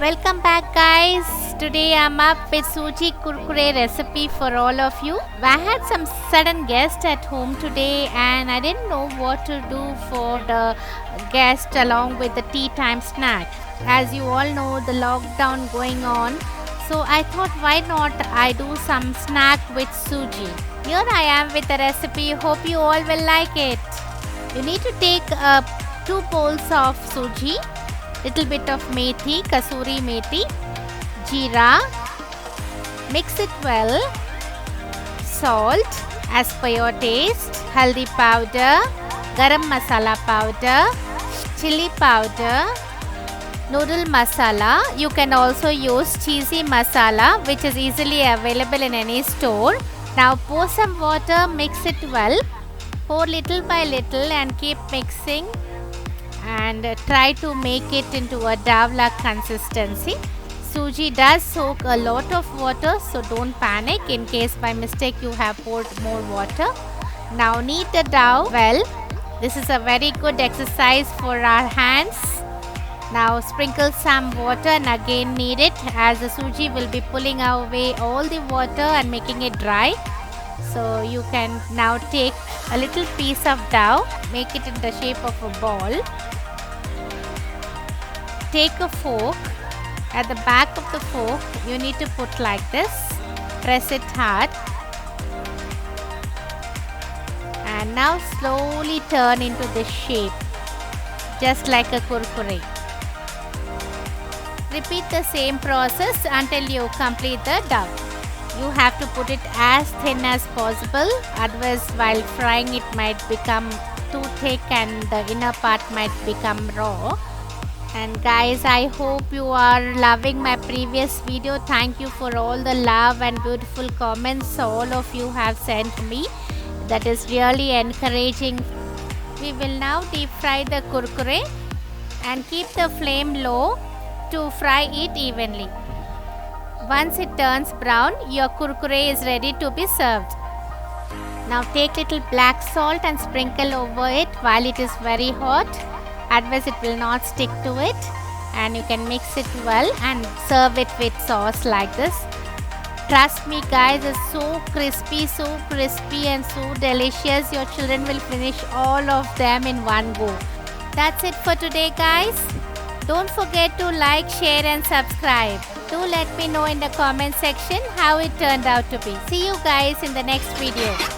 Welcome back guys. Today I'm up with suji kurkure recipe for all of you. I had some sudden guest at home today and I didn't know what to do for the guest along with the tea time snack. As you all know, the lockdown going on. So I thought why not I do some snack with suji. Here I am with the recipe. Hope you all will like it. You need to take 2 bowls of suji, little bit of methi, kasuri methi, jeera, mix it well, salt as per your taste, haldi powder, garam masala powder, chili powder, noodle masala. You can also use cheesy masala which is easily available in any store. Now pour some water, mix it well, pour little by little and keep mixing and try to make it into a dough-like consistency. Suji does soak a lot of water, so don't panic in case by mistake you have poured more water. Now knead the dough well. This is a very good exercise for our hands. Now sprinkle some water and again knead it, as the suji will be pulling away all the water and making it dry. So you can now take a little piece of dough, make it in the shape of a ball. Take a fork. At the back of the fork you need to put like this, press it hard and now slowly turn into this shape, just like a kurkure. Repeat the same process until you complete the dough. You have to put it as thin as possible, otherwise while frying it might become too thick and the inner part might become raw. And guys, I hope you are loving my previous video. Thank you for all the love and beautiful comments all of you have sent me. That is really encouraging. We will now deep fry the kurkure and keep the flame low to fry it evenly. Once it turns brown, your kurkure is ready to be served. Now take little black salt and sprinkle over it while it is very hot. Otherwise it will not stick to it, and you can mix it well and serve it with sauce like this. Trust me guys, it's so crispy and so delicious. Your children will finish all of them in one go. That's it for today guys. Don't forget to like, share and subscribe. Do let me know in the comment section how it turned out to be. See you guys in the next video.